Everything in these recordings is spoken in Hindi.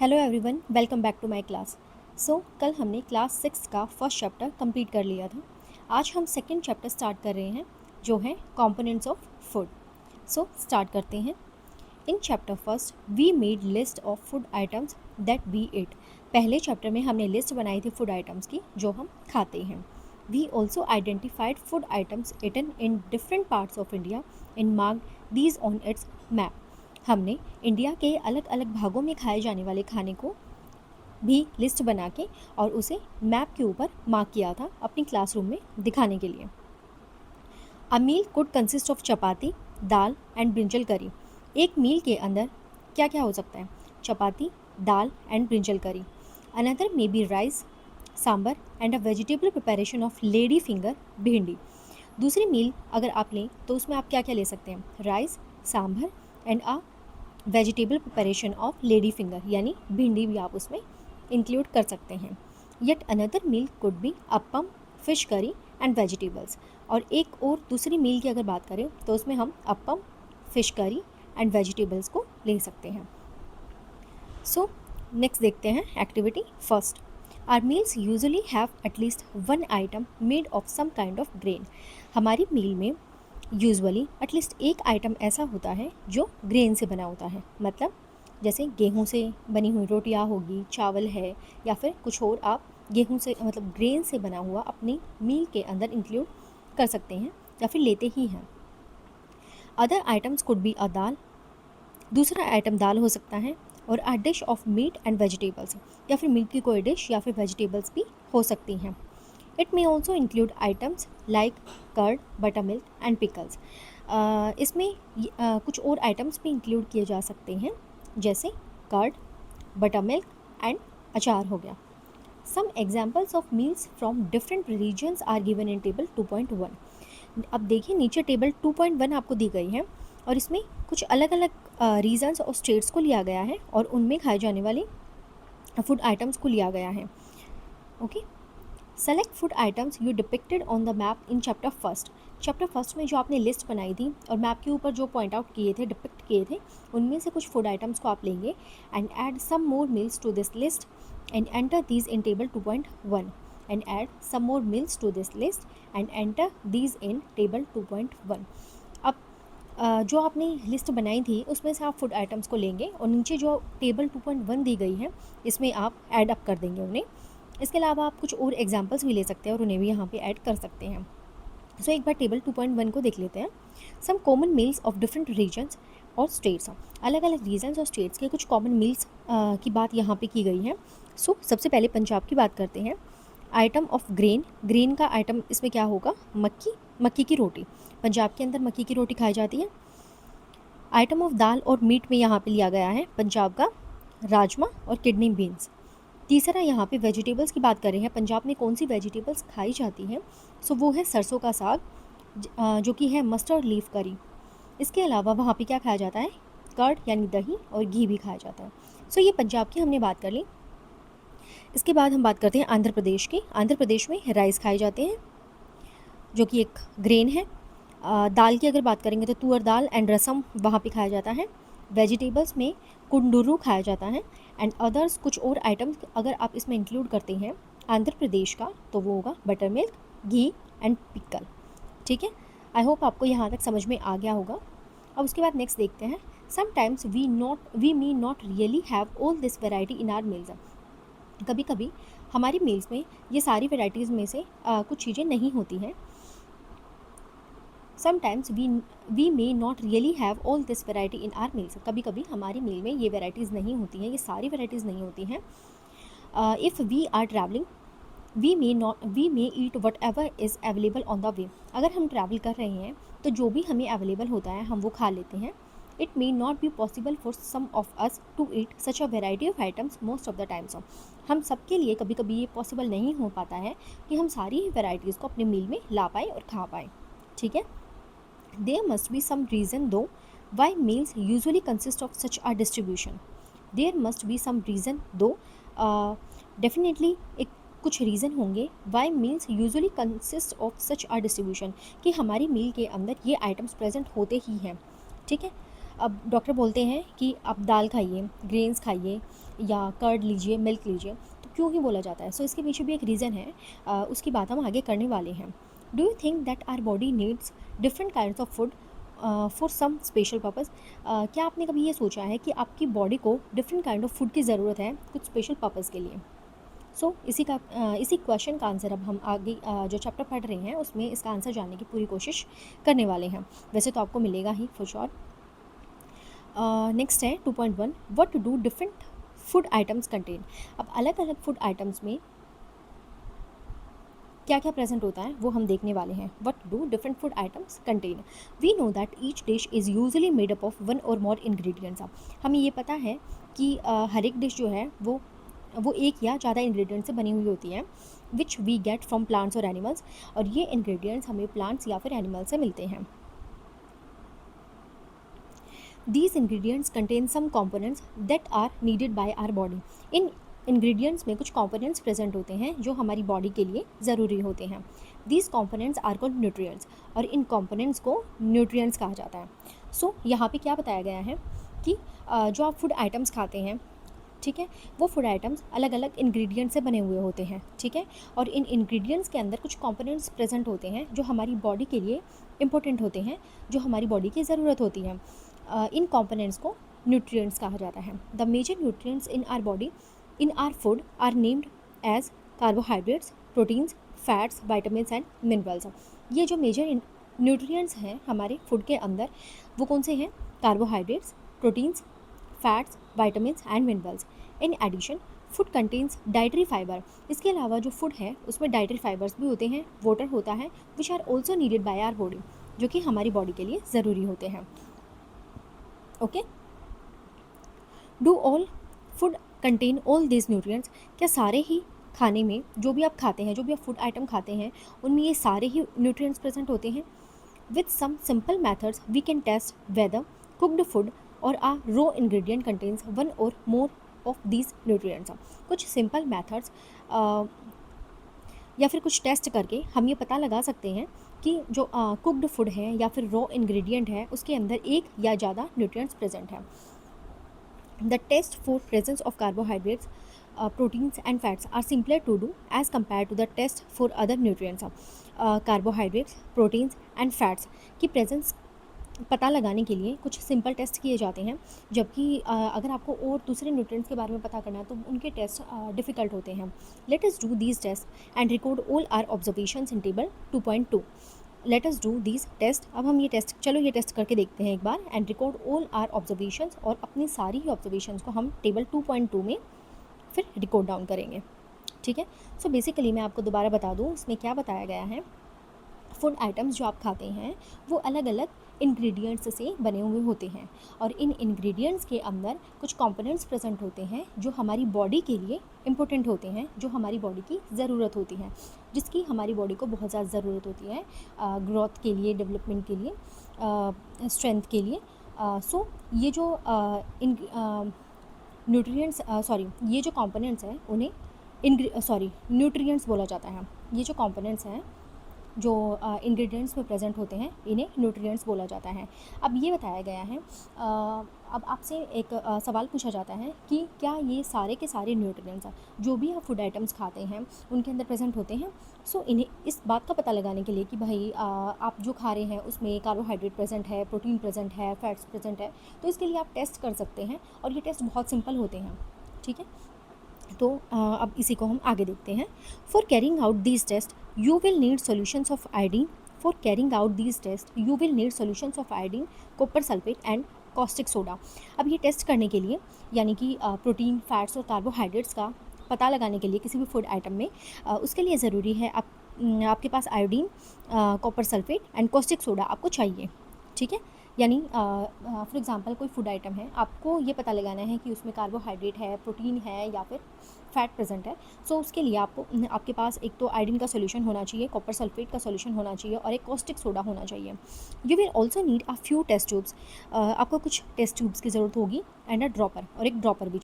Hello everyone, welcome back to my class. कल हमने क्लास 6 का फर्स्ट चैप्टर कंप्लीट कर लिया था। आज हम सेकंड चैप्टर स्टार्ट कर रहे हैं जो है कंपोनेंट्स ऑफ फूड। स्टार्ट करते हैं। In chapter first we made list of food items that we eat. पहले चैप्टर में हमने लिस्ट बनाई थी फूड आइटम्स की जो हम खाते हैं। We also identified food items eaten in different parts of India in marked these on its map. हमने इंडिया के अलग अलग भागों में खाए जाने वाले खाने को भी लिस्ट बना के और उसे मैप के ऊपर मार्क किया था अपनी क्लासरूम में दिखाने के लिए। A meal could consist of chapati, dal and brinjal curry. एक मील के अंदर क्या क्या हो सकता है? Chapati, dal and brinjal curry. Another may be rice, sambar and a vegetable preparation of lady finger, भिंडी। दूसरी मील अगर आप लें तो उसमें आप क्या क्या ले सकते हैं? Rice, sambar and a vegetable preparation of lady finger, यानी भिंडी भी आप उसमें इंक्लूड कर सकते हैं। Yet another meal could be appam, fish curry and vegetables. और एक और दूसरी मील की अगर बात करें तो उसमें हम appam, fish curry and vegetables को ले सकते हैं। नेक्स्ट देखते हैं activity first. Our meals usually have at least one item made of some kind of grain. हमारी मील में यूजुअली एटलीस्ट एक आइटम ऐसा होता है जो ग्रेन से बना होता है, मतलब जैसे गेहूं से बनी हुई रोटियां होगी, चावल है, या फिर कुछ और आप गेहूं से मतलब ग्रेन से बना हुआ अपनी मील के अंदर इंक्लूड कर सकते हैं या फिर लेते ही हैं। Other items could be a dal, दूसरा आइटम दाल हो सकता है, और a dish of meat and vegetables, या फिर मीट की कोई डिश या फिर वेजिटेबल्स भी हो सकती हैं। It may also include items like curd, butter milk and pickles. इसमें कुछ और आइटम्स भी इंक्लूड किए जा सकते हैं, जैसे कर्ड, बटर मिल्क एंड अचार हो गया। Some examples of meals from different regions are given in table 2.1। अब देखिए नीचे टेबल 2.1 आपको दी गई है और इसमें कुछ अलग अलग रीजन्स और स्टेट्स को लिया गया है और उनमें खाए जाने वाले फूड आइटम्स को लिया गया है। Okay, select food items you depicted on the map in chapter first. Chapter first में जो आपने लिस्ट बनाई थी और मैप के ऊपर जो पॉइंट आउट किए थे, डिपिक्ट किए थे, उनमें से कुछ फूड आइटम्स को आप लेंगे and add some more meals to this list and enter these in table 2.1 and add some more meals to this list and enter these in table 2.1। अब जो आपने लिस्ट बनाई थी उसमें से आप फूड आइटम्स को लेंगे और नीचे जो टेबल 2.1 दी गई है इसमें आप ऐड अप कर देंगे उन्हें। इसके अलावा आप कुछ और एग्जाम्पल्स भी ले सकते हैं और उन्हें भी यहाँ पे ऐड कर सकते हैं। एक बार टेबल 2.1 को देख लेते हैं। Some common meals of different regions और स्टेट्स। अलग अलग रीजन्स और स्टेट्स के कुछ कॉमन मील्स की बात यहाँ पे की गई है। सबसे पहले पंजाब की बात करते हैं। आइटम ऑफ ग्रेन, ग्रेन का आइटम इसमें क्या होगा? मक्की, मक्की की रोटी। पंजाब के अंदर मक्की की रोटी खाई जाती है। आइटम ऑफ दाल और मीट में यहाँ पे लिया गया है पंजाब का राजमा और किडनी बीन्स। तीसरा यहाँ पे वेजिटेबल्स की बात कर रहे हैं। पंजाब में कौन सी वेजिटेबल्स खाई जाती हैं? वो है सरसों का साग, जो कि है मस्टर्ड लीफ करी। इसके अलावा वहाँ पे क्या खाया जाता है? कर्ड यानी दही और घी भी खाया जाता है। ये पंजाब की हमने बात कर ली। इसके बाद हम बात करते हैं आंध्र प्रदेश की। आंध्र प्रदेश में राइस खाए जाते हैं जो कि एक ग्रेन है। दाल की अगर बात करेंगे तो तुअर दाल एंड रसम वहाँ पे खाया जाता है। वेजिटेबल्स में कुंडुरु खाया जाता है एंड अदर्स कुछ और आइटम्स अगर आप इसमें इंक्लूड करते हैं आंध्र प्रदेश का तो वो होगा butter milk, ghee and pickle. ठीक है, आई होप आपको यहाँ तक समझ में आ गया होगा। अब उसके बाद नेक्स्ट देखते हैं। Sometimes we may not really have all this variety in our meals. कभी कभी हमारी मील्स में ये सारी वेराइटीज़ में से कुछ चीज़ें नहीं होती हैं। Sometimes we may not really have all this variety in our meals. कभी कभी हमारी मील में ये वेराइटीज़ नहीं होती हैं, ये सारी वेराइटीज़ नहीं होती हैं। If we are travelling we may eat whatever is available on the way. अगर हम ट्रैवल कर रहे हैं तो जो भी हमें अवेलेबल होता है हम वो खा लेते हैं। It may not be possible for some of us to eat such a variety of items most of the times. हम सबके लिए कभी कभी ये पॉसिबल नहीं हो पाता है कि हम सारी ही वेराइटीज़ को अपने मील में ला पाए और खा पाए। ठीक है, there must be some reason though why meals usually consist of such a distribution. There must be some reason though, definitely एक कुछ रीज़न होंगे why meals usually consist of such a distribution, कि हमारी मील के अंदर ये आइटम्स प्रेजेंट होते ही हैं। ठीक है, अब डॉक्टर बोलते हैं कि आप दाल खाइए, ग्रेन्स खाइए या कर्ड लीजिए, मिल्क लीजिए, तो क्यों ही बोला जाता है? सो इसके पीछे भी एक रीज़न है, उसकी बात हम आगे करने वाले हैं। Do you think that our body needs different kinds of food for some special purpose? क्या आपने कभी ये सोचा है कि आपकी बॉडी को डिफरेंट काइंड ऑफ फूड की ज़रूरत है कुछ स्पेशल पर्पज़ के लिए? इसी क्वेश्चन का आंसर अब हम आगे जो चैप्टर पढ़ रहे हैं उसमें इसका आंसर जानने की पूरी कोशिश करने वाले हैं। वैसे तो आपको मिलेगा ही फॉर श्योर। नेक्स्ट है 2.1, what to do different food items contain. अब अलग अलग फूड आइटम्स में क्या क्या प्रेजेंट होता है वो हम देखने वाले हैं। What do different food items contain. We know that each dish is usually made up of one or more ingredients. हमें ये पता है कि हर एक डिश जो है वो एक या ज़्यादा इंग्रेडिएंट से बनी हुई होती है, which we get from plants और एनिमल्स, और ये इंग्रेडिएंट्स हमें प्लांट्स या फिर एनिमल्स से मिलते हैं। These ingredients contain some components that are needed by our body. In ingredients में कुछ components present होते हैं जो हमारी body के लिए ज़रूरी होते हैं. These components are called nutrients, और इन components को nutrients कहा जाता है. So यहाँ पे क्या बताया गया है कि जो आप food items खाते हैं, ठीक है, वो फूड आइटम्स अलग अलग इंग्रेडिएंट से बने हुए होते हैं, ठीक है, और इन इंग्रेडिएंट्स के अंदर कुछ कंपोनेंट्स प्रेजेंट होते हैं जो हमारी बॉडी के लिए इंपॉर्टेंट होते हैं, जो हमारी बॉडी की ज़रूरत होती है. इन कंपोनेंट्स को न्यूट्रिएंट्स कहा जाता है. The major nutrients in our body in our food are named as carbohydrates, proteins, fats, vitamins and minerals. ये जो मेजर न्यूट्रिएंट्स हैं हमारे फूड के अंदर वो कौन से हैं? Carbohydrates, proteins, fats, vitamins and minerals. In addition food contains dietary fibre. इसके अलावा जो फूड है उसमें डाइटरी फाइबर्स भी होते हैं, वाटर होता है, which are also needed by our body, जो कि हमारी बॉडी के लिए ज़रूरी होते हैं. Okay, do all food contain all this nutrients. क्या सारे ही खाने में जो भी आप खाते हैं, जो भी आप फूड आइटम खाते हैं, उनमें ये सारे ही न्यूट्रिएंट्स प्रेजेंट होते हैं? With some simple methods, we can test whether cooked food or a raw ingredient contains one or more of these nutrients. कुछ simple methods या फिर कुछ टेस्ट करके हम ये पता लगा सकते हैं कि जो कुकड फूड है या फिर रॉ इंग्रेडिएंट है उसके अंदर एक या ज़्यादा न्यूट्रिएंट्स प्रेजेंट है. The test for presence of carbohydrates, proteins and fats are simpler to do as compared to the test for other nutrients. Carbohydrates, proteins and fats की presence पता लगाने के लिए कुछ सिंपल टेस्ट किए जाते हैं, जबकि अगर आपको और दूसरे न्यूट्रिएंट्स के बारे में पता करना है तो उनके टेस्ट डिफ़िकल्ट होते हैं. Let us do these test and record all our observations in table 2.2. Let us do these test. अब हम ये टेस्ट करके देखते हैं एक बार. And record all our observations, और अपनी सारी ही ऑब्जर्वेशंस को हम टेबल 2.2 में फिर रिकॉर्ड डाउन करेंगे, ठीक है. सो बेसिकली मैं आपको दोबारा बता दूँ इसमें क्या बताया गया है. फूड आइटम्स जो आप खाते हैं वो अलग अलग इंग्रेडिएंट्स से बने हुए होते हैं, और इन इंग्रेडिएंट्स के अंदर कुछ कंपोनेंट्स प्रेजेंट होते हैं जो हमारी बॉडी के लिए इम्पोर्टेंट होते हैं, जो हमारी बॉडी की ज़रूरत होती है, जिसकी हमारी बॉडी को बहुत ज़्यादा ज़रूरत होती है ग्रोथ के लिए, डेवलपमेंट के लिए, स्ट्रेंथ के लिए. सो ये जो न्यूट्रिएंट्स ये जो कंपोनेंट्स हैं उन्हें न्यूट्रिएंट्स बोला जाता है. ये जो कंपोनेंट्स हैं जो इंग्रेडिएंट्स में प्रेजेंट होते हैं इन्हें न्यूट्रिएंट्स बोला जाता है. अब ये बताया गया है, अब आपसे एक सवाल पूछा जाता है कि क्या ये सारे के सारे न्यूट्रिएंट्स जो भी आप फूड आइटम्स खाते हैं उनके अंदर प्रेजेंट होते हैं. सो इन्हें इस बात का पता लगाने के लिए कि भाई आप जो खा रहे हैं उसमें कार्बोहाइड्रेट प्रेजेंट है, प्रोटीन प्रेजेंट है, फैट्स प्रेजेंट है, तो इसके लिए आप टेस्ट कर सकते हैं, और ये टेस्ट बहुत सिंपल होते हैं, ठीक है. तो अब इसी को हम आगे देखते हैं. For carrying out these test you will need solutions of iodine. For carrying out these test you will need solutions of iodine, copper sulphate and caustic soda. अब ये टेस्ट करने के लिए, यानी कि प्रोटीन, फैट्स और कार्बोहाइड्रेट्स का पता लगाने के लिए किसी भी फूड आइटम में, उसके लिए ज़रूरी है आपके पास iodine, copper sulphate and caustic soda आपको चाहिए, ठीक है. यानी फॉर एग्जांपल कोई फूड आइटम है, आपको ये पता लगाना है कि उसमें कार्बोहाइड्रेट है, प्रोटीन है या फिर फैट प्रेजेंट है. सो उसके लिए आपके पास एक तो आयोडीन का सॉल्यूशन होना चाहिए, कॉपर सल्फेट का सॉल्यूशन होना चाहिए, और एक कॉस्टिक सोडा होना चाहिए. You will also need a few test tubes. आपको कुछ टेस्ट ट्यूब्स की ज़रूरत होगी, एंड अ ड्रॉपर, और एक ड्रॉपर भी.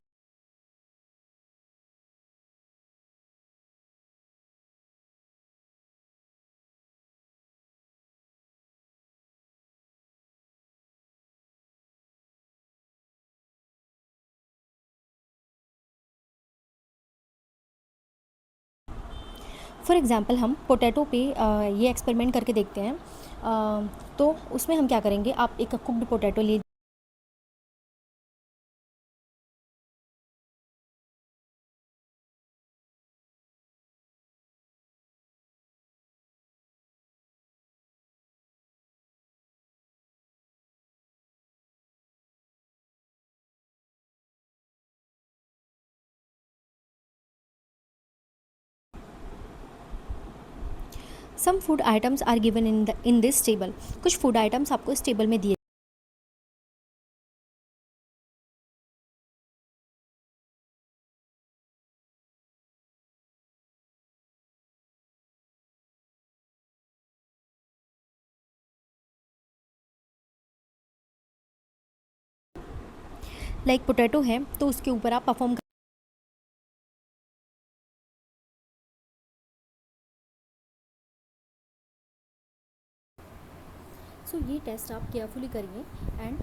फॉर एग्ज़ाम्पल हम पोटैटो पे ये एक्सपेरिमेंट करके देखते हैं। तो उसमें हम क्या करेंगे, आप एक कुक्ड पोटैटो ले some food items are given in this table. कुछ फूड आइटम्स आपको इस टेबल में दिए, लाइक पोटैटो है तो उसके ऊपर आप परफॉर्म। सो ये टेस्ट आप केयरफुली करिए and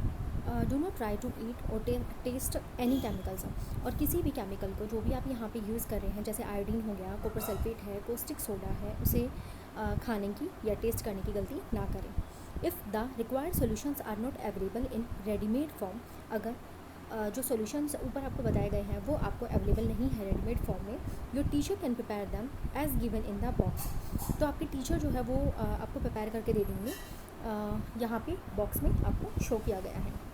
do not try to eat or taste any chemicals. और किसी भी केमिकल को जो भी आप यहाँ पे यूज़ कर रहे हैं, जैसे आयोडीन हो गया, कॉपर सल्फेट है, कोस्टिक सोडा है, उसे खाने की या टेस्ट करने की गलती ना करें। If the required solutions are not available in readymade form, अगर जो सॉल्यूशंस ऊपर आपको बताए गए हैं वो आपको अवेलेबल नहीं है रेडीमेड फॉर्म में, your teacher can prepare them as given in the box. तो आपके टीचर जो है वो आपको प्रिपेयर करके दे देंगे, यहाँ पे बॉक्स में आपको शो किया गया है।